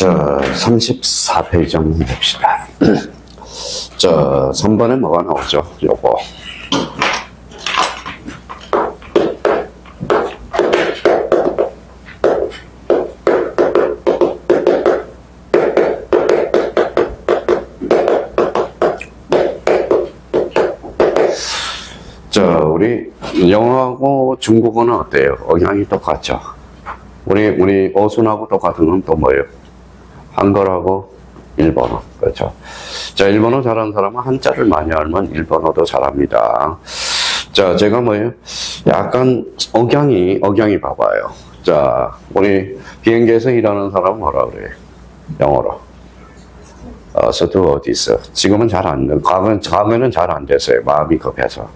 자, 34페이지 한번 봅시다. 자, 3번에 뭐가 나오죠? 요거. 자, 우리 영어하고 중국어는 어때요? 억양이 똑같죠? 우리 어순하고 똑같은 건 또 뭐예요? 한글하고 일본어. 그렇죠? 자, 일본어 잘하는 사람은 한자를 많이 알면 일본어도 잘합니다. 자, 제가 뭐예요? 약간 억양이 봐봐요. 자, 우리 비행기에서 일하는 사람은 뭐라 그래요? 영어로. 스튜어디스. 지금은 잘 안 돼. 과거에는 잘 안 됐어요. 마음이 급해서.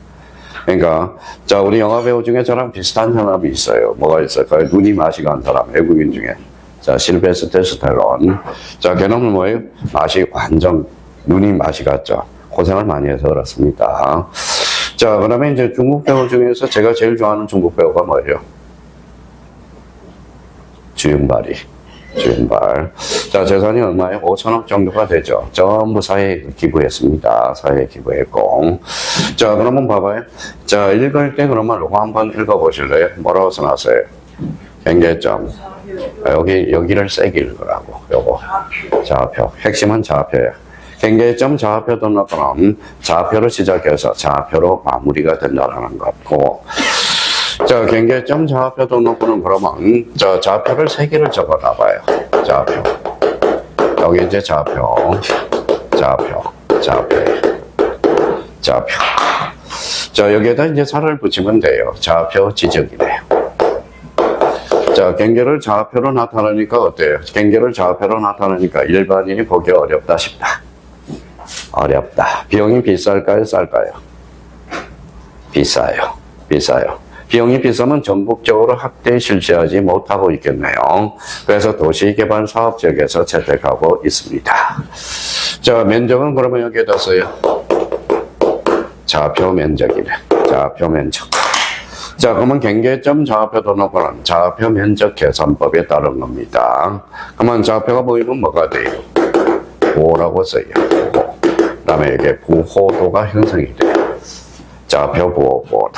그러니까, 자, 우리 영화 배우 중에 저랑 비슷한 사람이 있어요. 뭐가 있을까요? 눈이 맛이 간 사람, 외국인 중에. 자, 실베스터 스텔론. 자, 걔는 뭐예요? 맛이 완전, 눈이 맛이 갔죠. 고생을 많이 해서 그렇습니다. 자, 그 다음에 이제 중국 배우 중에서 제가 제일 좋아하는 중국 배우가 뭐예요? 주윤발이. 주윤발. 자, 재산이 얼마예요? 5천억 정도가 되죠. 전부 사회에 기부했습니다. 사회에 기부했고. 자, 그러면 봐봐요. 자, 읽을 때 그러면 이거 한번 읽어보실래요? 뭐라고 써놨어요? 경계점. 여기를 세게 읽으라고. 요거. 좌표. 핵심은 좌표예요. 경계점 좌표 등록은 좌표로 시작해서 좌표로 마무리가 된다는 거고. 자, 경계점 좌표 등록은 그러면 저 좌표를 세 개를 적어 놔봐요. 좌표. 여기 이제 좌표. 자, 여기에다 이제 살을 붙이면 돼요. 좌표 지적이네요. 자, 경계를 좌표로 나타내니까 어때요? 경계를 좌표로 나타내니까 일반인이 보기 어렵다 싶다. 어렵다. 비용이 비쌀까요? 쌀까요? 비싸요. 비용이 비싸면 전국적으로 확대 실시하지 못하고 있겠네요. 그래서 도시개발 사업 지역에서 채택하고 있습니다. 자, 면적은 그러면 여기에다 써요. 좌표 면적이네. 좌표 면적. 자, 그러면 경계점 좌표 등록은 좌표 면적 계산법에 따른 겁니다. 그러면 좌표가 보이면 뭐가 돼요? 보호라고 써요. 그 다음에 이게 보호도가 형성이 돼요. 좌표 보호도.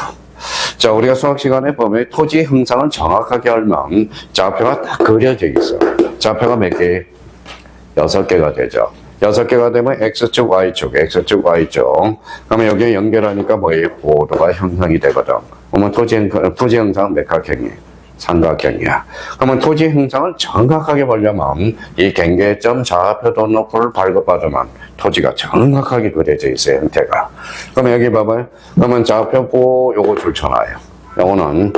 자, 우리가 수학 시간에 보면 토지 형상을 정확하게 알면 좌표가 딱 그려져 있어. 좌표가 몇 개? 6개가 되죠. 6개가 되면 X축, Y축. 그러면 여기에 연결하니까 뭐예요? 보도가 형성이 되거든. 그러면 토지 형상은 몇 각형이에요? 삼각형이야. 그러면 토지 형상을 정확하게 보려면 이 경계점 좌표 등록부를 발급받으면 토지가 정확하게 그려져 있어요, 형태가. 그러면 여기 봐봐요. 그러면 좌표보 요거 줄쳐놔요. 요거는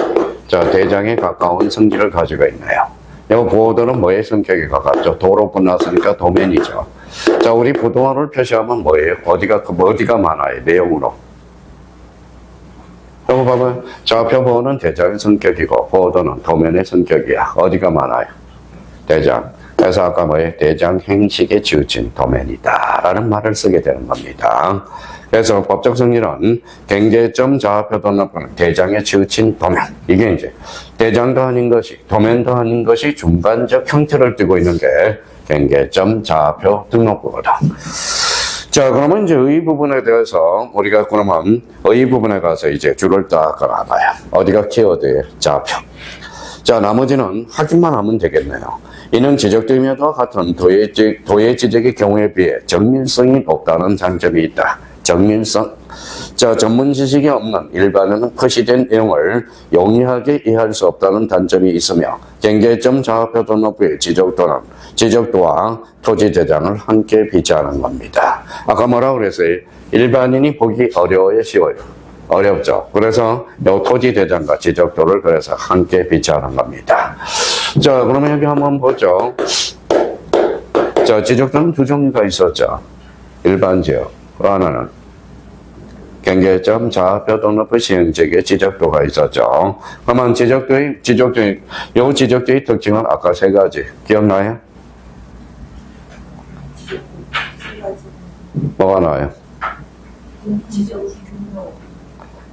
자, 대장에 가까운 성질을 가지고 있네요. 요 보호도는 뭐의 성격이 가깝죠? 도로 끝났으니까 도면이죠. 자, 우리 부동호를 표시하면 뭐예요? 어디가 많아요? 내용으로. 요거 봐봐요. 좌표 보호는 대장의 성격이고 보호도는 도면의 성격이야. 어디가 많아요? 대장. 그래서 아까 뭐예요? 대장 행식에 치우친 도면이다 라는 말을 쓰게 되는 겁니다. 그래서 법적 성질은 경계점 좌표 등록은 대장에 치우친 도면. 이게 이제 대장도 아닌 것이 도면도 아닌 것이 중간적 형태를 띠고 있는 게 경계점 좌표 등록부거든. 자, 그러면 이제 의 부분에 대해서 우리가 그러면 의 부분에 가서 이제 줄을 딱 걸어놔요. 어디가 키워드예요? 좌표. 자, 나머지는 확인만 하면 되겠네요. 이는 지적됨에도 같은 도의 지적의 경우에 비해 정밀성이 높다는 장점이 있다. 정밀성. 자, 전문 지식이 없는 일반인은 표시된 내용을 용이하게 이해할 수 없다는 단점이 있으며 경계점 좌표 등록부의 지적도와 토지 대장을 함께 비치하는 겁니다. 아까 뭐라고 그랬어요? 일반인이 보기 어려워요, 쉬워요? 어렵죠. 그래서 요 토지 대장과 지적도를 그래서 함께 비치하는 겁니다. 자, 그러면 여기 한번 보죠. 자, 지적도는 두 종류가 있었죠. 일반 지역. 하나는 경계점 좌표 등록부 시행지역의 지적도가 있었죠. 그러면 지적도의 특징은 아까 세 가지. 기억나요? 뭐가 나와요?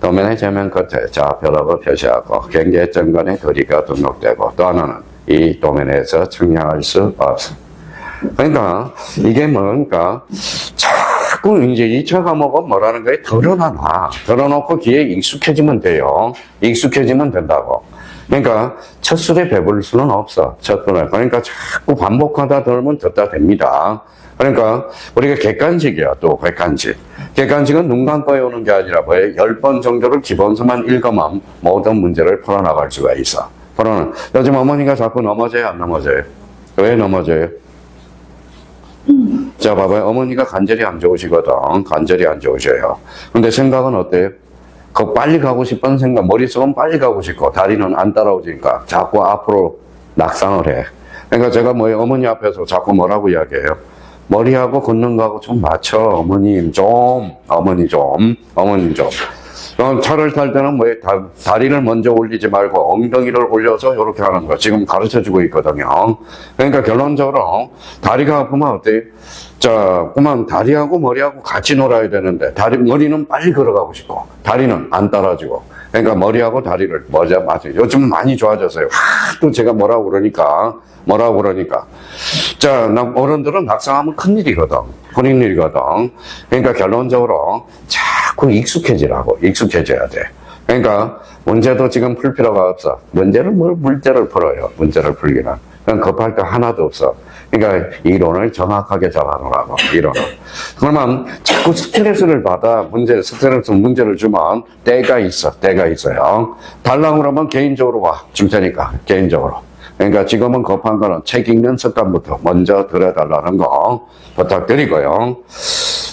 도면의 제면 끝에 좌표라고 표시하고 경계점 간의 거리가 등록되고 또 하나는 이 도면에서 측량할 수 없습니다. 그러니까 이게 뭔가 자꾸 이제 2차 과목은 뭐라는 거에 덜어놔. 덜어놓고 귀에 익숙해지면 돼요. 익숙해지면 된다고. 그러니까 첫 술에 배부를 수는 없어. 첫 술에. 그러니까 자꾸 반복하다 들으면 듣다 됩니다. 그러니까 우리가 객관식이야. 또 객관식. 객관식은 눈 감고 오는 게 아니라 뭐예요? 10번 정도를 기본서만 읽으면 모든 문제를 풀어나갈 수가 있어. 요즘 어머니가 자꾸 넘어져요? 안 넘어져요? 왜 넘어져요? 자, 봐봐요. 어머니가 관절이 안 좋으시거든. 관절이 안 좋으셔요. 근데 생각은 어때요? 그 빨리 가고 싶은 생각, 머릿속은 빨리 가고 싶고, 다리는 안 따라오니까 자꾸 앞으로 낙상을 해. 그러니까 제가 어머니 앞에서 자꾸 뭐라고 이야기해요? 머리하고 걷는 거하고 좀 맞춰. 어머님 좀. 차를 탈 때는 다리를 먼저 올리지 말고 엉덩이를 올려서 이렇게 하는 거 지금 가르쳐 주고 있거든요. 그러니까 결론적으로 다리가 아프면 어때요? 자, 그만 다리하고 머리하고 같이 놀아야 되는데 머리는 빨리 걸어가고 싶고 다리는 안 따라주고 그러니까 머리하고 다리를 맞아요. 요즘 많이 좋아졌어요. 또 제가 뭐라고 그러니까. 자, 어른들은 낙상하면 큰일이거든. 그러니까 결론적으로 자꾸 익숙해져야 돼. 그러니까 문제도 지금 풀 필요가 없어. 문제를 풀어요. 문제를 풀기는. 그건 급할 거 하나도 없어. 그러니까 이론을 정확하게 잡아놓으라고, 이론을. 그러면 자꾸 스트레스를 받아, 문제를 주면 때가 있어요. 달라고 그러면 개인적으로 줄 테니까, 개인적으로. 그러니까 지금은 급한 거는 책 읽는 습관부터 먼저 들어달라는 거 부탁드리고요.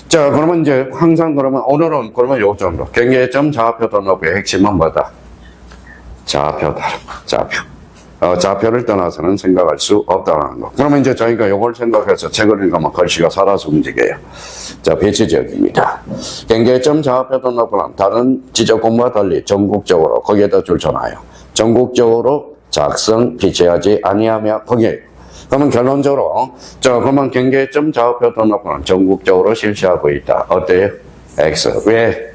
자, 그러면 이제 항상 오늘은 요 정도. 경계점 좌표 등록부의 핵심은 뭐다? 좌표다. 좌표를 떠나서는 생각할 수 없다는 거. 그러면 이제 저희가 요걸 생각해서 책을 읽으면 글씨가 살아서 움직여요. 자, 배치지역입니다. 경계점 좌표 등록부는 다른 지적 공부와 달리 전국적으로 거기에다 줄쳐놔요. 전국적으로 작성, 비치하지 아니하며 거기에. 그러면 결론적으로 그러면 경계점 좌표 등록부는 전국적으로 실시하고 있다. 어때요? X. 왜?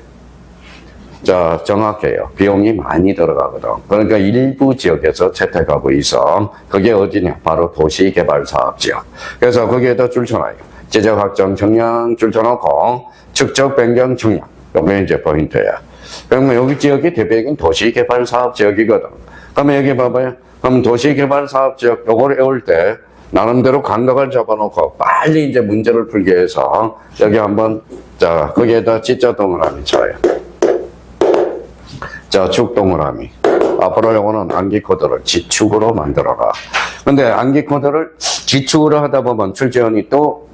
자, 정확해요. 비용이 많이 들어가거든. 그러니까 일부 지역에서 채택하고 있어. 그게 어디냐? 바로 도시개발사업지역. 그래서 거기에다 줄쳐놔요. 지적확정 청량 줄쳐놓고 측정 변경 청량. 요게 이제 포인트야. 그러면 여기 지역이 대표적인 도시개발사업지역이거든. 그러면 여기 봐봐요. 그럼 도시개발사업지역 요걸 외울 때 나름대로 감각을 잡아놓고 빨리 이제 문제를 풀기 위해서 여기 한번 자 거기에다 지자 동그라미 쳐요. 자, 축 동그라미. 앞으로 요거는 암기 코드를 지축으로 만들어라. 근데 암기 코드를 지축으로 하다 보면 출제원이 또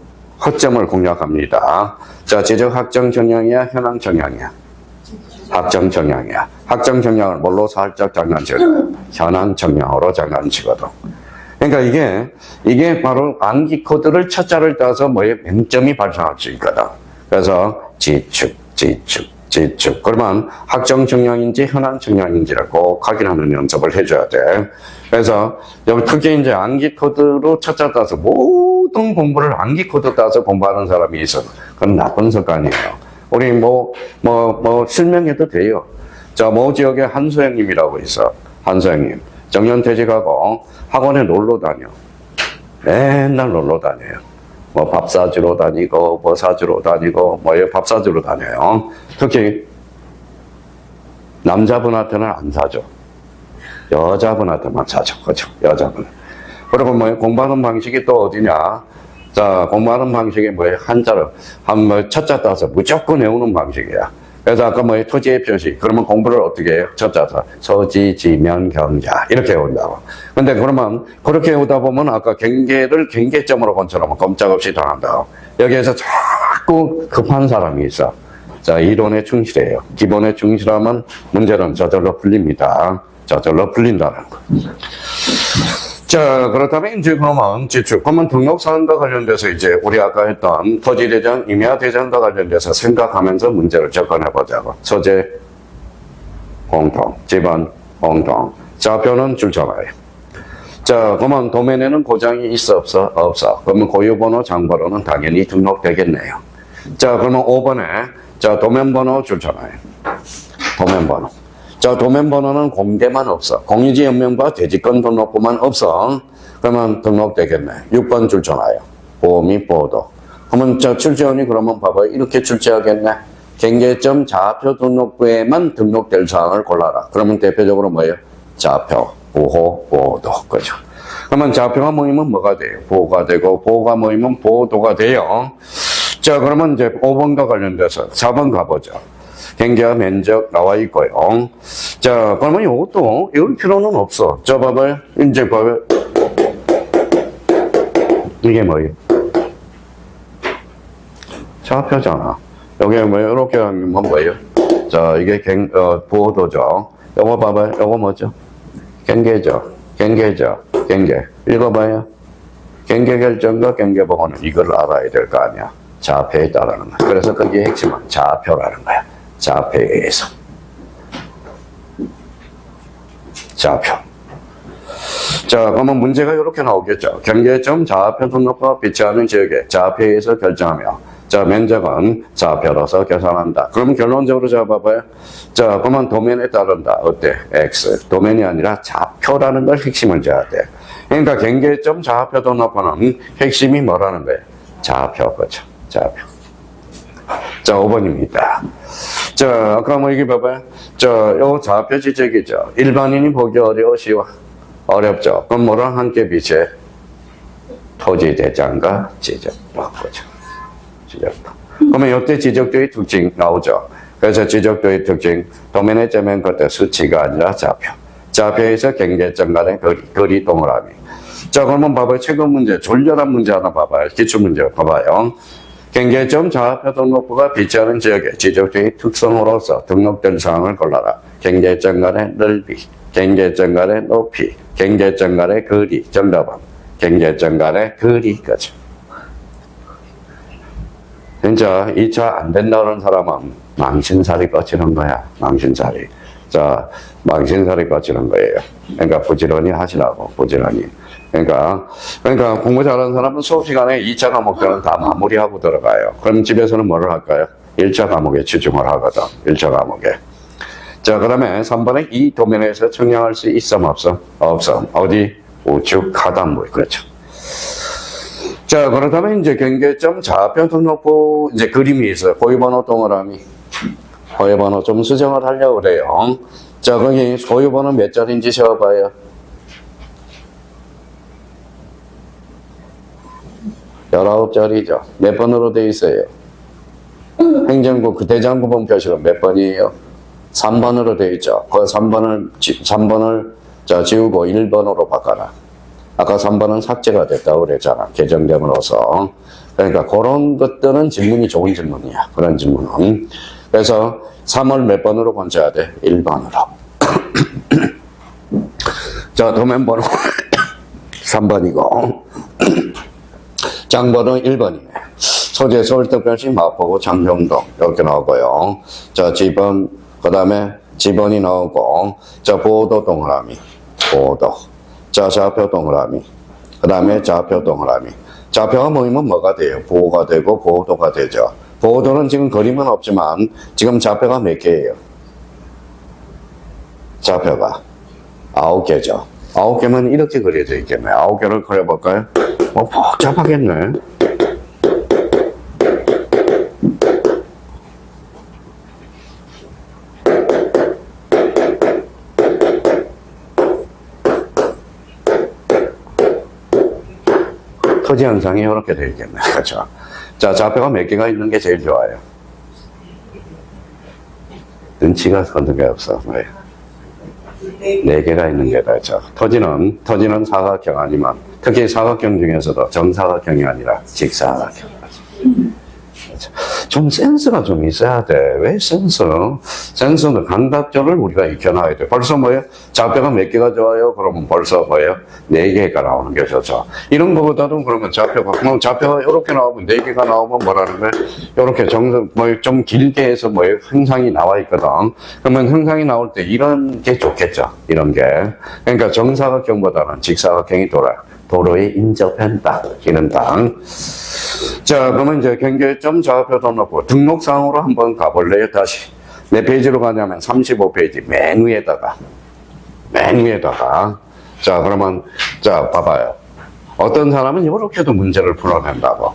허점을 공략합니다. 자, 지적 확정 정량이야, 현황 정량이야? 확정 정량이야. 확정 정량을 뭘로 살짝 장난치거든? 현황 정량으로 장난치거든. 그러니까 이게 바로 암기 코드를 첫 자를 따서 맹점이 발생할 수 있거든. 그래서 지축. 그러면 확정 정량인지 현황 정량인지를 꼭 확인하는 연습을 해줘야 돼. 그래서 여기 특히 이제 암기 코드로 첫 자 따서 모든 공부를 암기 코드 따서 공부하는 사람이 있어. 그건 나쁜 습관이에요. 우리 설명해도 돼요. 자, 모 지역에 한소영님이라고 있어. 한소영님. 정년퇴직하고 학원에 놀러 다녀. 맨날 놀러 다녀요. 밥 사주러 다니고, 사주러 다니고, 밥 사주러 다녀요. 특히, 남자분한테는 안 사줘. 여자분한테만 사줘. 그죠? 여자분. 그리고 공부하는 방식이 또 어디냐? 자, 공부하는 방식이 한자로, 첫자 따서 무조건 외우는 방식이야. 그래서 아까 토지의 표시. 그러면 공부를 어떻게 해요? 첫자 따서. 서지, 지면, 경자. 이렇게 외운다고. 근데 그러면 그렇게 외우다 보면 아까 경계를 경계점으로 건처럼 꼼짝없이 당한다고. 여기에서 자꾸 급한 사람이 있어. 자, 이론에 충실해요. 기본에 충실하면 문제는 저절로 풀립니다. 저절로 풀린다는 거. 자, 그렇다면 이제 그러면 지축. 그러면 등록사항과 관련돼서 이제 우리 아까 했던 토지대장, 임야대장과 관련돼서 생각하면서 문제를 접근해보자고. 소재, 공통, 지번, 공통. 좌표는 줄쳐봐요. 자, 그러면 도면에는 고장이 있어, 없어? 없어. 그러면 고유번호, 장번호는 당연히 등록되겠네요. 자, 그러면 5번에, 자, 도면번호 줄쳐놔요. 도면번호. 자, 도면번호는 공대만 없어. 공유지 연명과 대지권 등록부만 없어. 그러면 등록되겠네. 6번 줄쳐놔요. 보호 및 보도. 그러면 저 출제원이 그러면 봐봐요. 이렇게 출제하겠네. 경계점 좌표 등록부에만 등록될 사항을 골라라. 그러면 대표적으로 뭐예요? 좌표, 보호, 보도. 그죠? 그러면 좌표가 모이면 뭐가 돼요? 보호가 되고, 보호가 모이면 보도가 돼요. 자, 그러면 이제 5번과 관련돼서 4번 가보죠. 경계와 면적 나와 있고요. 자, 그러면 이것도 이럴 필요는 없어. 자, 봐봐요. 이제 봐봐요. 이게 뭐예요? 좌표잖아. 여기 뭐예요? 이렇게 하면 뭐예요? 자, 이게 보도죠. 요거 봐봐요. 요거 뭐죠? 경계죠. 경계죠. 경계. 읽어봐요. 경계 결정과 경계 보고는 이걸 알아야 될 거 아니야. 좌표에 있다라는 거야. 그래서 거기에 핵심은 좌표라는 거야. 좌표에 의해서. 좌표. 자, 그러면 문제가 이렇게 나오겠죠. 경계점 좌표 등록부가 비치하는 지역에 좌표에 의해서 결정하며, 자, 면적은 좌표로서 계산한다. 그러면 결론적으로 잡아봐요. 자, 그러면 도면에 따른다. 어때? X. 도면이 아니라 좌표라는 걸 핵심을 줘야 돼. 그러니까 경계점 좌표 등록부는 핵심이 뭐라는 거예요? 좌표, 그죠? 좌표. 자, 5번입니다. 자, 아까 뭐 이게 봐봐요. 자, 요 좌표 지적이죠. 일반인이 보기 어려워, 쉬워? 어렵죠. 그럼 뭐랑 함께 비춰? 토지 대장과 지적. 그죠? 지적도. 그러면 이때 지적도의 특징 나오죠. 그래서 지적도의 특징, 도면에 짜면 그때 수치가 아니라 좌표. 좌표에서 경계점 간의 거리 동그라미. 자, 그러면 봐봐요. 최근 문제, 졸렬한 문제 하나 봐봐요. 기출문제 봐봐요. 경계점 좌표 등록부가 비치하는 지역에 지적도의 특성으로서 등록된 사항을 골라라. 경계점 간의 넓이, 경계점 간의 높이, 경계점 간의 거리. 정답은 경계점 간의 거리까지. 진짜 2차 안 된다는 사람은 망신살이 뻗치는 거야. 망신살이. 자, 망신살이 뻗치는 거예요. 그러니까 부지런히 하시라고. 부지런히. 그러니까 공부 잘하는 사람은 수업 시간에 2차 과목들은 다 마무리하고 들어가요. 그럼 집에서는 뭐를 할까요? 1차 과목에 집중을 하거든. 1차 과목에. 자, 그러면 3번에 이 도면에서 측량할 수 있음 없음? 없음. 어디? 우측 하단부. 그렇죠. 자, 그렇다면 이제 경계점 좌표 등록부 이제 그림이 있어요. 고유번호 동그라미. 고유번호 좀 수정을 하려고 그래요. 자, 거기 고유번호 몇 자리인지 세워봐요. 19자리죠. 몇 번으로 돼 있어요? 행정부 그 대장부분 표시로 몇 번이에요? 3번으로 돼 있죠. 그 3번을 자, 지우고 1번으로 바꿔라. 아까 3번은 삭제가 됐다고 그랬잖아. 개정됨으로써. 그러니까 그런 것들은 질문이 좋은 질문이야. 그런 질문은. 그래서 3을 몇 번으로 번져야 돼? 1번으로. 자, 도면번호 3번이고 장번호 1번이네. 소재 서울특별시 마포구 장평동 이렇게 나오고요. 자, 지번 그 다음에 지번이 나오고 자, 보도 동그라미 보도. 자, 좌표 동그라미. 그 다음에 좌표 동그라미. 좌표가 모이면 뭐가 돼요? 보호가 되고 보도가 되죠. 보도는 지금 그림은 없지만 지금 좌표가 몇 개예요? 좌표가 9개죠. 9개면 이렇게 그려져 있겠네. 9개를 그려볼까요? 복잡하겠네. 토지 현상이 이렇게 되어 있겠네. 그렇죠. 자, 좌표가 몇 개가 있는 게 제일 좋아요? 눈치가 거는 게 없어. 왜? 4개가 있는 게 낫죠. 토지는 사각형 아니면, 특히 사각형 중에서도 정사각형이 아니라 직사각형. 좀 센스가 좀 있어야 돼. 왜 센스? 센스는 감각적을 우리가 익혀놔야 돼. 벌써 뭐예요? 좌표가 몇 개가 좋아요? 그러면 벌써 뭐예요? 4개가 나오는 게 좋죠. 이런 거보다는 그러면 좌표가 이렇게 나오면 4개가 나오면 뭐라는 거예요? 이렇게 좀 길게 해서 뭐예요? 형상이 나와 있거든. 그러면 형상이 나올 때 이런 게 좋겠죠. 이런 게. 그러니까 정사각형보다는 직사각형이 도로에 인접한 땅, 이런 땅. 자, 그러면 이제 경계점 좌표 등록부 등록상으로 한번 가볼래요? 다시 몇 페이지로 가냐면 35페이지 맨 위에다가 자, 그러면 자, 봐봐요. 어떤 사람은 이렇게도 문제를 풀어낸다고.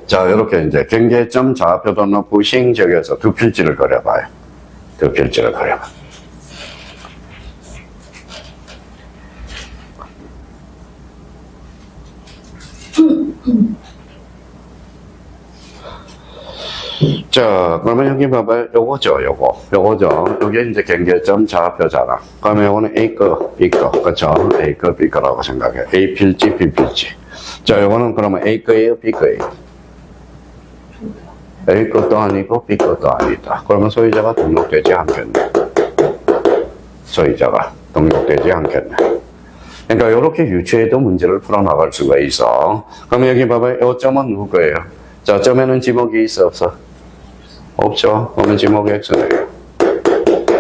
자, 이렇게 이제 경계점 좌표도 놓고 시행지역에서 두 필지를 그려봐요. 두 필지를 그려봐. 자, 그러면 여기 봐봐요. 요거죠, 요거죠. 요게 이제 경계점 좌표잖아. 그러면 요거는 A 거, B 거. 그쵸? A 거, B 거라고 생각해. A 필지, B 필지. 자, 요거는 그러면 A 거예요, B 거예요? A 것도 아니고 B 것도 아니다. 그러면 소유자가 등록되지 않겠네. 소유자가 등록되지 않겠네. 그러니까 이렇게 유추해도 문제를 풀어나갈 수가 있어. 그러면 여기 봐봐요. 요 점은 누구 거예요? 자, 점에는 지목이 있어, 없어? 없죠. 그러면 지목 X네요.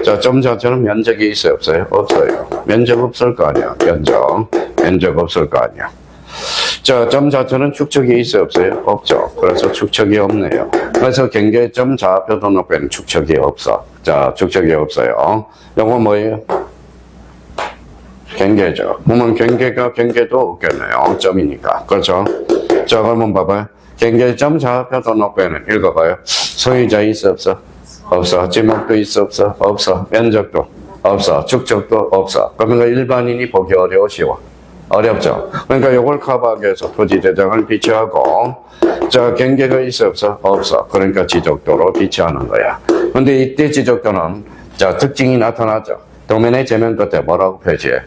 자, 점 자체는 면적이 있어요, 없어요? 없어요. 면적 없을 거 아니야. 면적 없을 거 아니야. 자, 점 자체는 축척이 있어요, 없어요? 없죠. 그래서 축척이 없네요. 그래서 경계점 좌표 등록부에는 축척이 없어. 자, 축척이 없어요. 요거 뭐예요? 경계죠. 그러면 경계도 없겠네요. 점이니까. 그렇죠? 자, 그러면 봐봐요. 경계점 좌표 등록부에는 읽어봐요. 소유자 있어, 없어? 없어. 지목도 있어, 없어? 없어. 면적도 없어. 축척도 없어. 그러니까 일반인이 보기 쉬워. 어렵죠. 그러니까 이걸 커버하기 위해서 토지 대장을 비치하고, 자, 경계가 있어, 없어? 없어. 그러니까 지적도로 비치하는 거야. 근데 이때 지적도는, 자, 특징이 나타나죠. 도면의 제면 끝에 뭐라고 표시해?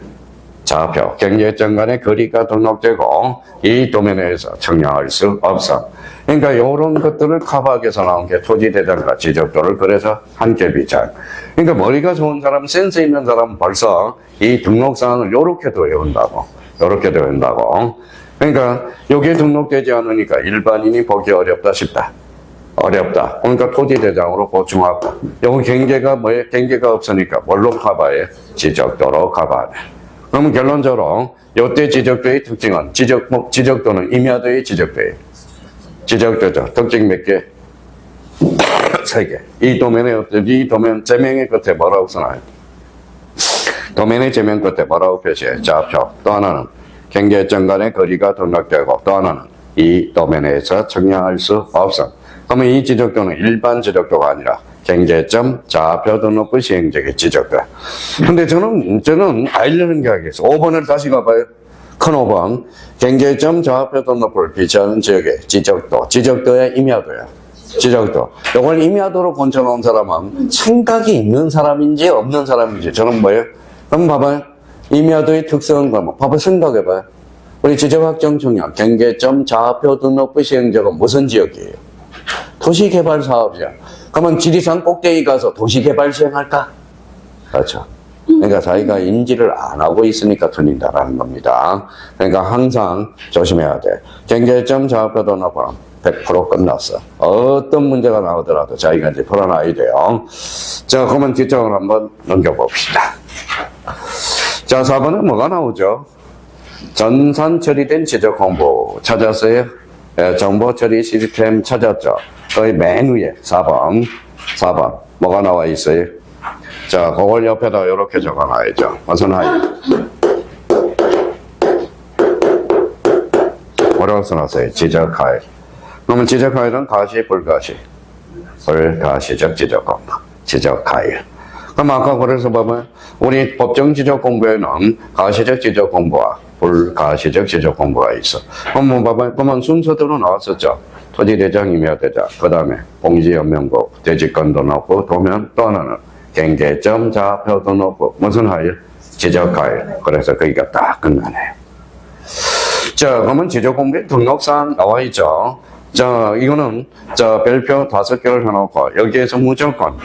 좌표, 경계점 간의 거리가 등록되고, 이 도면에서 측량할 수 없어. 그러니까 이런 것들을 커버하기 위해서 나온 게 토지 대장과 지적도를 그래서 함께 비치한. 그러니까 머리가 좋은 사람, 센스 있는 사람은 벌써 이 등록사항을 이렇게도 외운다고. 이렇게도 외운다고. 그러니까 여기에 등록되지 않으니까 일반인이 보기 어렵다 싶다. 어렵다. 그러니까 토지 대장으로 보충하고. 여기 경계가 뭐예요? 경계가 없으니까 뭘로 커버해? 지적도로 커버하네. 그러면 결론적으로 이때 지적도의 특징은 지적도는 임야도의 지적도예요. 지적도죠. 특징 몇 개? 3개. 이 도면 제명의 끝에 뭐라고 써놔요? 도면의 제명 끝에 뭐라고 표시해? 좌표. 또 하나는 경계점 간의 거리가 등록되고, 또 하나는 이 도면에서 측량할 수 없어. 그러면 이 지적도는 일반 지적도가 아니라 경계점 좌표 등록부 시행적의 지적도. 근데 저는 알려는 게 하겠어. 5번을 다시 가봐요. 큰 5번. 경계점 좌표 등록부를 비치하는 지역의 지적도야, 임야도야? 지적도. 이걸 임야도로 본쳐놓은 사람은 생각이 있는 사람인지 없는 사람인지. 저는 뭐예요? 그럼 봐봐요. 임야도의 특성은 뭐? 봐봐, 생각해봐요. 우리 지적확정청약 경계점 좌표 등록부 시행적은 무슨 지역이에요? 도시개발 사업이야. 그러면 지리산 꼭대기 가서 도시개발 시행할까? 그렇죠. 그러니까 자기가 인지를 안 하고 있으니까 틀린다라는 겁니다. 그러니까 항상 조심해야 돼. 경계점 좌표 등록부는 100% 끝났어. 어떤 문제가 나오더라도 자기가 이제 풀어놔야 돼요. 자, 그러면 뒷장을 한번 넘겨봅시다. 자, 4번에 뭐가 나오죠? 전산 처리된 지적 홍보 찾았어요? 예, 정보 처리 시스템 찾았죠? 거의 맨 위에 4번 뭐가 나와 있어요? 자, 그걸 옆에다 이렇게 적어놔야죠. 무슨 하이? 뭐라고 써놨어요? 지적 하이. 그러면 지적 하이는 가시, 불가시? 불가시적 지적 공부. 지적 하이. 그럼 아까 그래서 보면 우리 법정 지적 공부에는 가시적 지적 공부와 불가시적 지적 공부가 있어. 그럼 봐봐요. 그러면 순서대로 나왔었죠. 토지대장, 임야대장, 그 다음에 공지연명부, 대지권도 넣고, 도면, 또 하나는 경계점, 좌표도 넣고, 무슨 하일? 지적 하일. 그래서 거기가 딱 끝나네요. 자, 그러면 지적 공부에 등록사항 나와 있죠. 자, 이거는, 자, 별표 5개를 해놓고, 여기에서 무조건.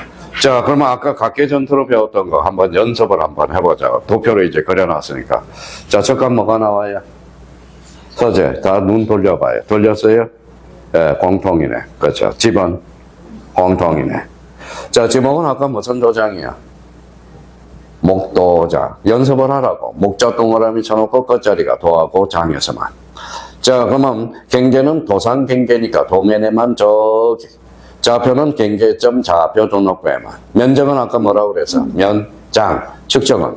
자, 그러면 아까 각계 전투로 배웠던 거 한번 연습을 한번 해보자. 도표로 이제 그려놨으니까. 자, 잠깐 뭐가 나와요? 서재, 다 눈 돌려봐요. 돌렸어요? 예, 공통이네. 그렇죠. 집은 공통이네. 자, 지목은 아까 무슨 도장이야? 목도장. 연습을 하라고. 목자 동그라미 쳐놓고 끝자리가 도하고 장에서만. 자, 그러면 경계는 도상 경계니까 도면에만 저기. 좌표는 경계점 좌표 등록부에만. 면적은 아까 뭐라고 그랬어? 면장. 측정은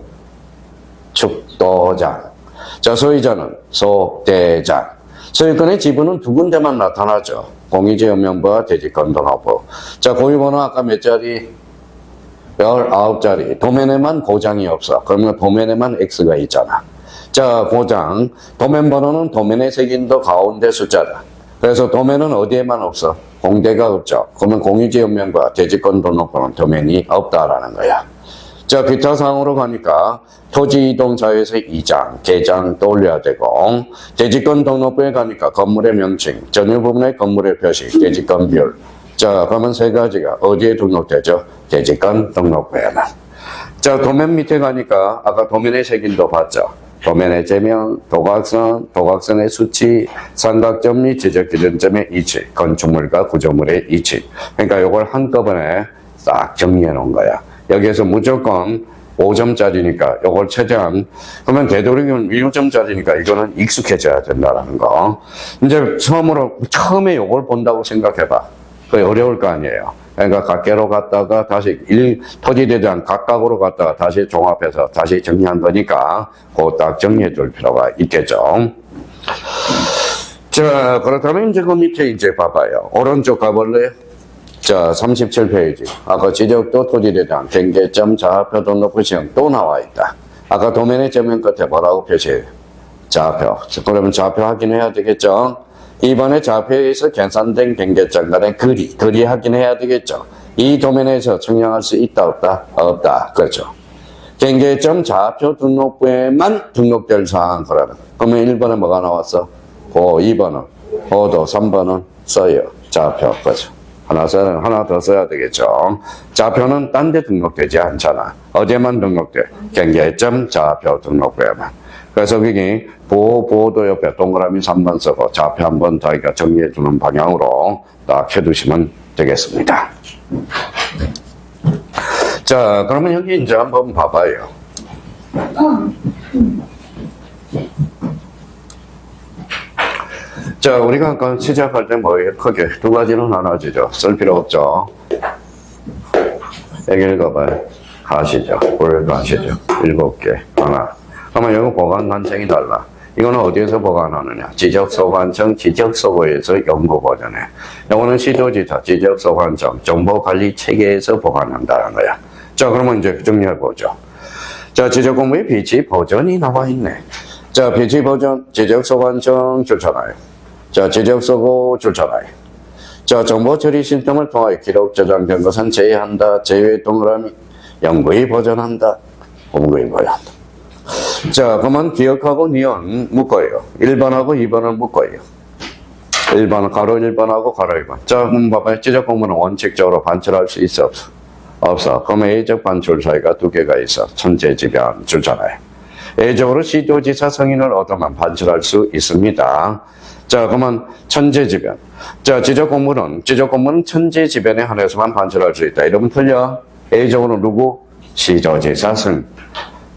도장. 자, 소유자는 소대장. 소유권의 지분은 두 군데만 나타나죠. 공유지연명부와 대지권등록부. 자, 고유번호 아까 몇 자리? 19자리. 도면에만 고장이 없어. 그러면 도면에만 X가 있잖아. 자, 고장. 도면 번호는 도면에 새긴 더 가운데 숫자다. 그래서 도면은 어디에만 없어? 공대가 없죠. 그러면 공유지연명과 대지권 등록부는 도면이 없다라는 거야. 자, 기타 사항으로 가니까 토지 이동 자유에서 2장, 개장 또 올려야 되고, 대지권 등록부에 가니까 건물의 명칭, 전유 부분의 건물의 표시, 대지권 비율. 자, 그러면 세 가지가 어디에 등록되죠? 대지권 등록부에만. 자, 도면 밑에 가니까 아까 도면의 색인도 봤죠? 도면의 제명, 도각선, 도각선의 수치, 삼각점 및 지적 기준점의 위치, 건축물과 구조물의 위치. 그러니까 이걸 한꺼번에 딱 정리해 놓은 거야. 여기에서 무조건 5점짜리니까 이걸 최대한, 그러면 되도록이면 1점짜리니까 이거는 익숙해져야 된다는 거. 이제 처음에 이걸 본다고 생각해봐. 그게 어려울 거 아니에요. 그러니까 각계로 갔다가 다시 토지대장 각각으로 갔다가 다시 종합해서 다시 정리한 거니까 그거 딱 정리해 둘 필요가 있겠죠. 자, 그렇다면 이제 그 밑에 이제 봐봐요. 오른쪽 가볼래요? 자, 37페이지. 아까 지적도 토지대장, 경계점, 좌표 등록부 시험 또 나와 있다. 아까 도면의 제면 끝에 뭐라고 표시해요? 좌표. 그러면 좌표 확인해야 되겠죠? 이번에 좌표에서 계산된 경계점 간의 거리 확인해야 되겠죠? 이 도면에서 측량할 수 있다, 없다? 없다. 그렇죠. 경계점 좌표 등록부에만 등록될 사항 그러면. 그러면 1번에 뭐가 나왔어? 2번은, 5도, 3번은 써요. 좌표. 그렇죠. 하나 더 써야 되겠죠. 좌표는 딴 데 등록되지 않잖아. 어디에만 등록돼? 경계점 좌표 등록부에만. 그래서 여기 보도 옆에 동그라미 3번 쓰고 좌표 한번 저희가 정리해 주는 방향으로 딱 해두시면 되겠습니다. 자, 그러면 여기 이제 한번 봐봐요. 자, 우리가 아까 시작할 때 뭐예요? 크게 두 가지는 나눠지죠. 쓸 필요 없죠. 여기 읽어봐요. 가시죠. 가시죠. 7개. 하나. 그러면 여기 보관 관청이 달라. 이거는 어디에서 보관하느냐? 지적소관청, 지적소고에서 연구보존해. 이거는 시도지사, 지적소관청, 정보관리체계에서 보관한다는 거야. 자, 그러면 이제 정리해보죠. 자, 지적공부의 비치 보존이 나와 있네. 자, 비치 보존, 지적소관청 줄잖아요. 자, 지적소고 줄잖아요. 자, 정보처리 시스템을 통하여 기록 저장된 것은 제외한다. 제외 동그라미, 영구히 보존한다. 공구히 보존한다. 자, 그러면 기억하고 니은 묶어요. 1번하고 2번을 묶어요. 1번, 가로 1번하고 가로 2번. 자, 그럼 봐봐요. 지적 공부는 원칙적으로 반출할 수 있어, 없어? 없어. 그러면 A적 반출 사이가 두 개가 있어. 천재지변 줄잖아요. A적으로 시도지사 승인을 얻으면 반출할 수 있습니다. 자, 그러면 천재지변. 자, 지적 공부는 천재지변에 한해서만 반출할 수 있다. 이러면 틀려. A적으로 누구? 시도지사 승.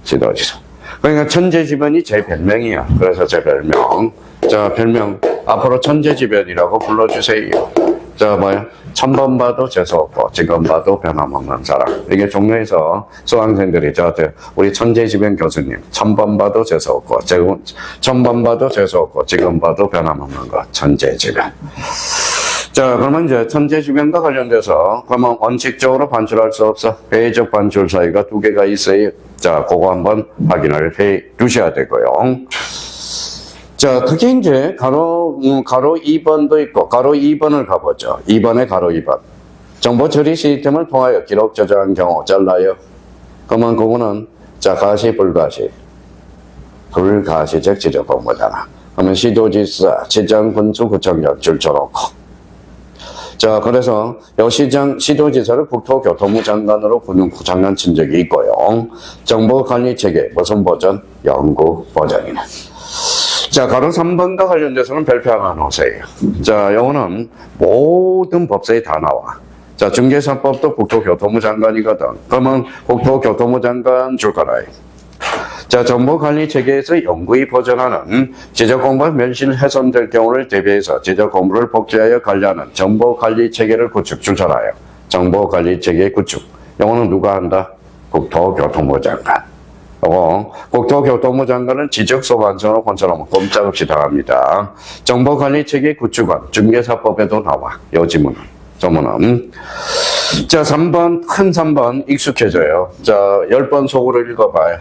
시도지사. 그러니까 천재지변이 제 별명이야. 그래서 제 별명. 자, 별명. 앞으로 천재지변이라고 불러주세요. 자, 뭐야? 1000번 봐도 재수없고, 지금 봐도 변함없는 사람. 이게 종로에서 수강생들이 저한테, 우리 천재지변 교수님, 1000번 봐도 재수없고, 1000번 봐도 재수없고, 지금 봐도 변함없는 것. 천재지변. 자, 그러면 이제 천재지변과 관련돼서, 그러면 원칙적으로 반출할 수 없어. 회의적 반출 사이가 두 개가 있어요. 자, 그거 한번 확인을 해 두셔야 되고요. 자, 특히 이제 가로 2번도 있고, 가로 2번을 가보죠. 2번에 가로 2번. 정보 처리 시스템을 통하여 기록 저장한 경우 잘라요. 그러면 그거는, 자, 가시, 불가시. 불가시적 지적 공부잖아. 그러면 시도지사, 지정, 군수, 구청장 줄쳐놓고. 자, 그래서 시도지사를 국토교통부 장관으로 장관 친 적이 있고요. 정보관리체계, 무슨 버전? 연구 버전이네. 자, 가로 3번과 관련돼서는 별표 하나 놓으세요. 자, 요거는 모든 법사에 다 나와. 자, 중개사법도 국토교통부 장관이거든. 그러면 국토교통부 장관 줄 거라요. 자, 정보관리체계에서 영구히 보존하는 지적공부가 멸실 훼손될 경우를 대비해서 지적공부를 복제하여 관리하는 정보관리체계를 구축 줄잖아요. 정보관리체계 구축. 이거는 누가 한다? 국토교통부 장관. 국토교통부 장관은 지적소관청으로 컨트롤하면 꼼짝없이 당합니다. 정보관리체계 구축안, 중개사법에도 나와. 요 지문은. 자, 3번, 큰 3번 익숙해져요. 자, 10번 속으로 읽어봐요.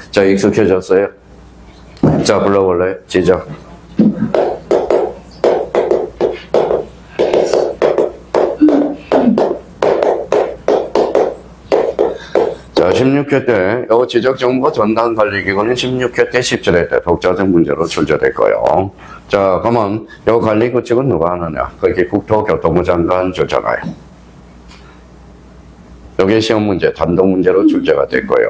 자, 익숙해졌어요? 자, 불러볼래요? 지적. 자, 16회 때, 요 지적정보 전담관리기구는 16회 때 17회 때 독자적 문제로 출제됐고요. 자, 그러면 요 관리구칙은 누가 하느냐? 그게 국토교통부 장관 주잖아요. 여기 시험 문제, 단독 문제로 출제가 됐고요.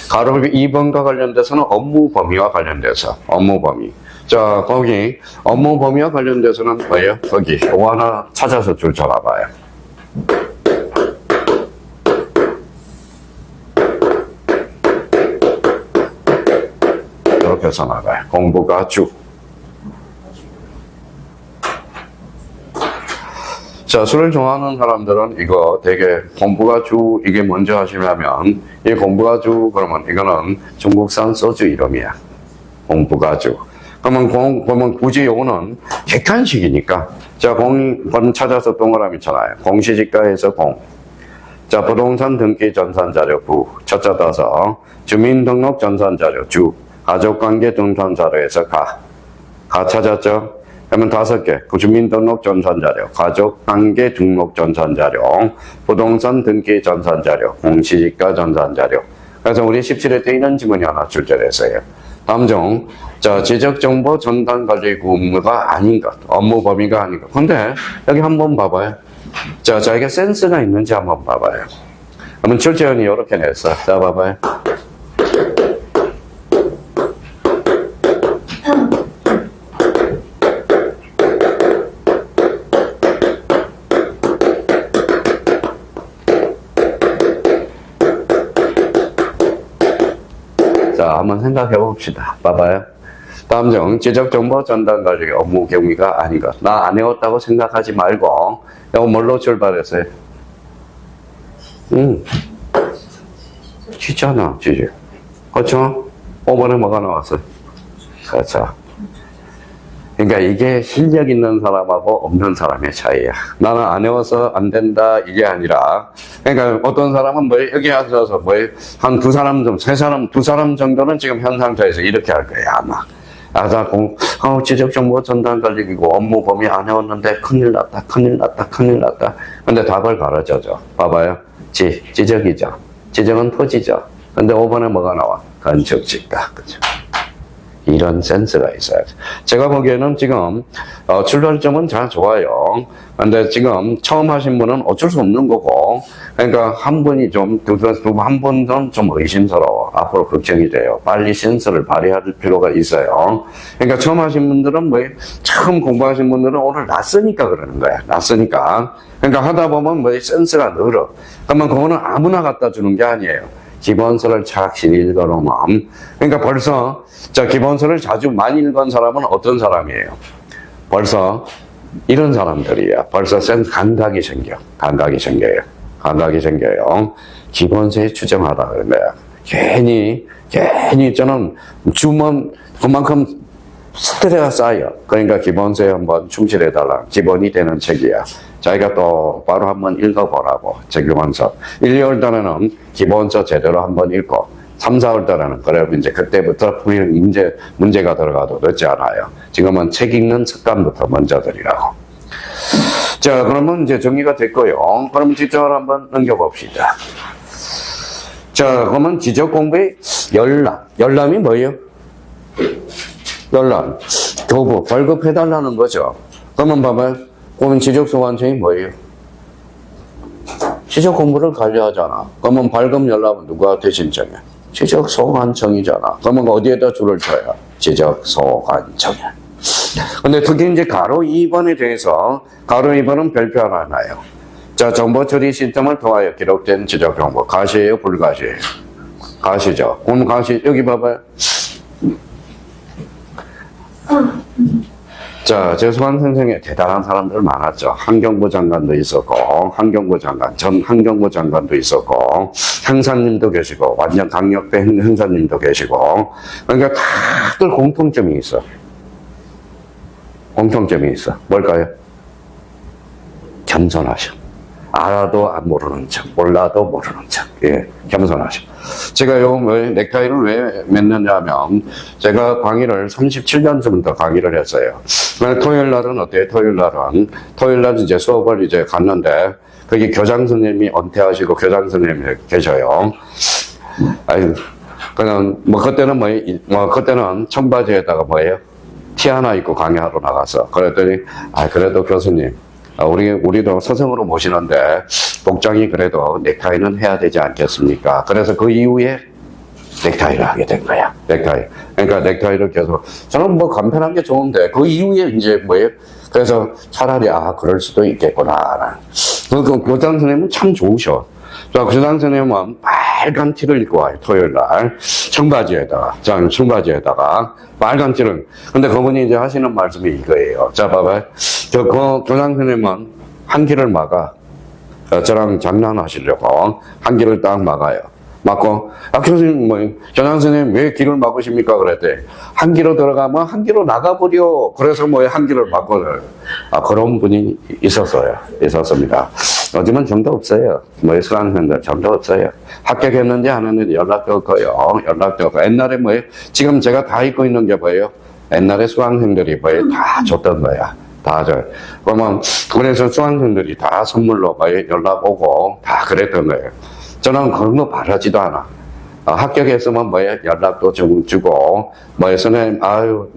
가로 2번과 관련돼서는 업무 범위와 관련돼서, 업무 범위. 자, 거기 업무 범위와 관련돼서는 뭐예요? 거기 요 하나 찾아서 줄 쳐봐봐요. 이렇게 써나가요. 공부가 주. 자, 술을 좋아하는 사람들은 이거 되게 공부가 주 이게 먼저 하시려면 이 공부가 주 그러면 이거는 중국산 소주 이름이야. 공부가 주. 그러면 굳이 요거는 객관식이니까 자, 공 찾아서 동그라미 쳐놔요. 공시지가에서 공. 자, 부동산 등기 전산자료 부. 첫자 따서 주민등록 전산자료 주. 가족관계 등산자료에서 가. 가 찾았죠? 그러면 5개. 주민등록 전산자료, 가족관계 등록 전산자료, 부동산 등기 전산자료, 공시지가 전산자료. 그래서 우리 17회 때 이런 지문이 하나 출제됐어요. 다음 중, 자, 지적정보 전담관리구가 아닌 것, 업무 범위가 아닌 것. 근데 여기 한번 봐봐요. 자, 자기가 센스가 있는지 한번 봐봐요. 그러면 출제원이 이렇게 냈어. 자, 봐봐요. 자, 한번 생각해 봅시다. 봐봐요. 다음 중 지적정보 전담관리 업무 경위가 아닌 것. 나 안 해왔다고 생각하지 말고 이거 뭘로 출발했어요? 지잖아, 지적. 그렇죠? 5번에 뭐가 나왔어요? 그렇죠. 그러니까 이게 실력 있는 사람하고 없는 사람의 차이야. 나는 안 해와서 안 된다 이게 아니라, 그러니까 어떤 사람은 뭐 여기 앉아서 뭐 한 두 사람 정도는 지금 현 상태에서 이렇게 할 거야 아마. 지적정보 전담관리기구 업무 범위 안 해왔는데 큰일 났다. 근데 답을 가르쳐줘. 봐봐요. 지적이죠. 지적은 토지죠. 근데 5번에 뭐가 나와? 건축지가. 그죠? 이런 센스가 있어야지. 제가 보기에는 지금 출발점은 잘 좋아요. 근데 지금 처음 하신 분은 어쩔 수 없는 거고, 그러니까 한 분이 한 분은 좀 의심스러워. 앞으로 걱정이 돼요. 빨리 센스를 발휘할 필요가 있어요. 그러니까 처음 하신 분들은 처음 공부하신 분들은 오늘 낯으니까 그러는 거야. 낯으니까. 그러니까 하다 보면 센스가 늘어. 그러면 그거는 아무나 갖다 주는 게 아니에요. 기본서를 착실히 읽어놓으면, 그러니까 벌써, 자, 기본서를 자주 많이 읽은 사람은 어떤 사람이에요? 벌써 이런 사람들이야. 벌써 감각이 생겨요. 기본서에 추정하다 그런 거야. 괜히 저는 주면 그만큼 스트레스가 쌓여. 그러니까 기본서에 한번 충실해달라. 기본이 되는 책이야. 자기가 또 바로 한번 읽어보라고. 기본서. 1, 2월 달에는 기본서 제대로 한번 읽고 3, 4월 달에는 그래도 이제 그때부터 이제 문제가 들어가도 늦지 않아요. 지금은 책 읽는 습관부터 먼저 드리라고. 자, 그러면 이제 정리가 됐고요. 그럼 지적을 한번 넘겨봅시다. 자, 그러면 지적 공부의 열람이 뭐예요? 열람. 교부, 발급해달라는 거죠. 그러면 봐봐요. 그러면 지적소관청이 뭐예요? 지적 공부를 관리하잖아. 그러면 발급 열람은 누가 대신 정해? 지적소관청이잖아. 그러면 어디에다 줄을 쳐야? 지적소관청에. 근데 특히 이제 가로 2번에 대해서, 가로 2번은 별표 하나 나요. 자, 정보 처리 시스템을 통하여 기록된 지적 정보. 가시예요, 불가시예요? 가시죠. 그럼 여기 봐봐요. 자, 재수관 선생에 대단한 사람들 많았죠. 환경부 장관도 있었고, 전 환경부 장관도 있었고, 형사님도 계시고, 완전 강력배 형사님도 계시고, 그러니까 다들 공통점이 있어. 뭘까요? 겸손하셔. 알아도 모르는 척, 몰라도 모르는 척. 예, 겸손하셔. 제가 요 넥타이를 왜 맺느냐면, 제가 강의를 37년 전부터 강의를 했어요. 토요일 날은 어때요? 토요일 날 이제 수업을 이제 갔는데, 거기 교장 선생님이 은퇴하시고 교장 선생님이 계셔요. 아유, 그냥, 그때는 청바지에다가 티 하나 입고 강의하러 나가서. 그랬더니, 그래도 교수님, 우리도 스승으로 모시는데 복장이 그래도 넥타이는 해야 되지 않겠습니까? 그래서 그 이후에 넥타이를 하게 된 거야. 그러니까 넥타이를 계속, 저는 간편한 게 좋은데, 그 이후에 이제 그래서 차라리, 그럴 수도 있겠구나. 그 교장 선생님은 참 좋으셔. 자, 교장 선생님은 빨간 티를 입고 와요, 토요일 날. 청바지에다가 빨간 티를. 근데 그분이 이제 하시는 말씀이 이거예요. 자, 봐봐요. 그 교장 선생님은 한 길을 막아. 저랑 장난하시려고 한 길을 딱 막아요. 막고, 교수님, 교장 선생님 왜 길을 막으십니까? 그랬대. 한 길로 들어가면 한 길로 나가버려. 그래서 한 길을 막거든. 그런 분이 있었습니다. 요즘은 정도 없어요. 수강생들 정도 없어요. 합격했는지 안 했는지 연락도 없고요. 옛날에 지금 제가 다 입고 있는 게 뭐예요? 옛날에 수강생들이 다 줬던 거야. 다 줘. 그래서 수강생들이 다 선물로 연락 오고 다 그랬던 거예요. 저는 그런 거 바라지도 않아. 합격했으면 연락도 주고, 선생님,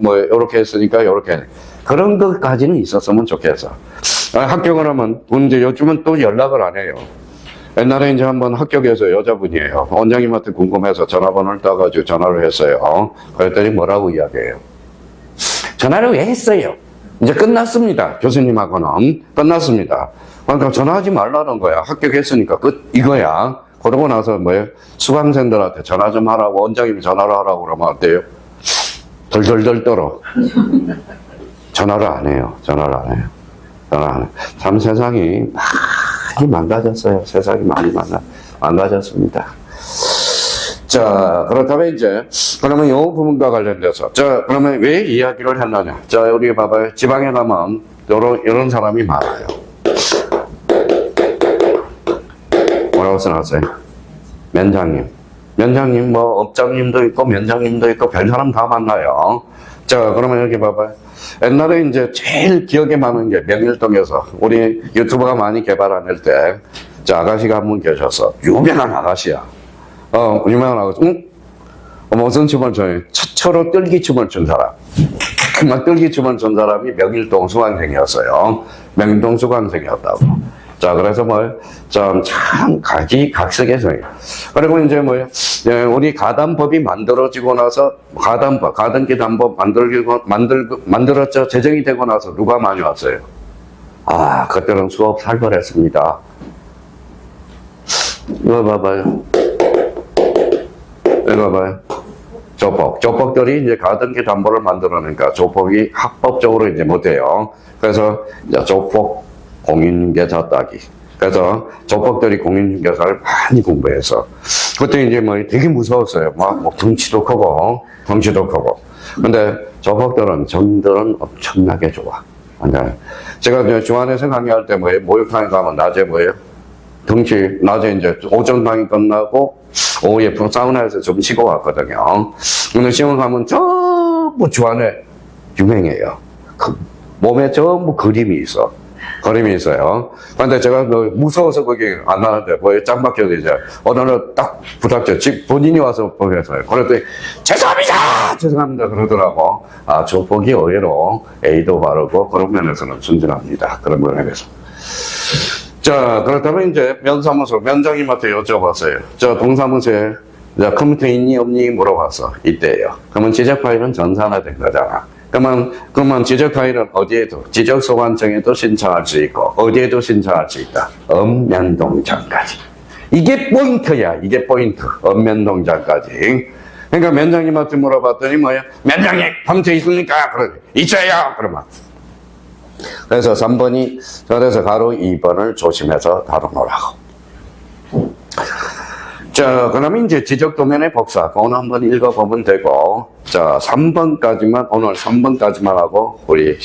요렇게 했으니까 요렇게. 그런 것까지는 있었으면 좋겠어. 합격을 하면, 이제 요즘은 또 연락을 안 해요. 옛날에 이제 한번 합격해서 여자분이에요. 원장님한테 궁금해서 전화번호를 따가지고 전화를 했어요. 그랬더니 뭐라고 이야기해요? 전화를 왜 했어요? 이제 끝났습니다. 교수님하고는 끝났습니다. 그러니까 전화하지 말라는 거야. 합격했으니까 이거야. 그러고 나서 수강생들한테 전화 좀 하라고, 원장님이 전화를 하라고 그러면 어때요? 덜덜덜 떨어. 전화를 안 해요. 참 세상이 많이 망가졌어요. 세상이 많이 망가졌습니다. 자, 그렇다면 그러면 이 부분과 관련돼서, 그러면 왜 이야기를 했느냐? 자, 우리 봐봐요. 지방에 가면 이런 사람이 많아요. 뭐라고 써놨어요? 면장님, 업장님도 있고, 면장님도 있고, 별 사람 다 만나요. 자, 그러면 여기 봐봐요. 옛날에 이제 제일 기억에 남는 게 명일동에서 우리 유튜버가 많이 개발할 때, 아가씨가 한 분 계셔서, 유명한 아가씨야. 유명한 아가씨. 무슨 춤을 춰요? 최초로 뜰기춤을 춘 사람. 뜰기춤을 춘 사람이 명일동 수강생이었어요. 명일동 수강생이었다고. 자, 그래서 참 각색해서. 그리고 이제 우리 가담법이 만들어지고 나서, 가등기 담법 만들었죠. 제정이 되고 나서 누가 많이 왔어요? 그때는 수업 살벌했습니다. 이거 봐봐요. 조폭들이 이제 가등기 담보를 만들어내니까 조폭이 합법적으로 이제 못해요. 그래서 조폭 공인중개사 따기. 그래서 조폭들이 공인중개사를 많이 공부해서 그때 이제 되게 무서웠어요. 덩치도 크고. 근데 조폭들은 정들은 엄청나게 좋아. 제가 중안에서 강의할 때 목욕탕에 가면 낮에 낮에 이제 오전 강의 끝나고 오후에 사우나에서 좀 쉬고 왔거든요. 근데 시험 가면 전부 주안에 유명해요. 몸에 전부 그림이 있어요. 근데 제가 무서워서 거기 안 나왔는데, 짱 박혀서 이제, 어느 날 딱 부탁죠. 본인이 와서 보겠어요. 그랬더니, 죄송합니다. 그러더라고. 조폭이 의외로 A도 바르고, 그런 면에서는 순진합니다. 그런 면에서. 자, 그렇다면 이제 면장님한테 여쭤봤어요. 동사무소에 컴퓨터 있니 없니 물어봤어. 이때요. 그러면 지적 파일은 전산화된 거잖아. 그러면 지적 파일은 어디에도, 지적소관청에도 신청할 수 있고, 어디에도 신청할 수 있다. 읍면동청까지. 이게 포인트야. 이게 포인트. 언면 동작까지. 그러니까 면장님한테 물어봤더니 뭐야? 면장님 pom체 있습니까? 그러지. 있어요. 그러면. 그래서 3번이 그래서 가로 2번을 조심해서 다뤄놓으라고. 자, 그럼 이제 지적 도면의 복사. 그거는 한번 읽어보면 되고. 자, 3번까지만, 오늘 3번까지만 하고, 우리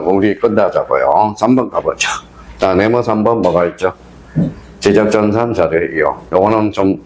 우리 끝나자고요. 3번 가보죠. 자, 네모 3번 뭐가 있죠? 지적 전산 자료 이용. 요거는 좀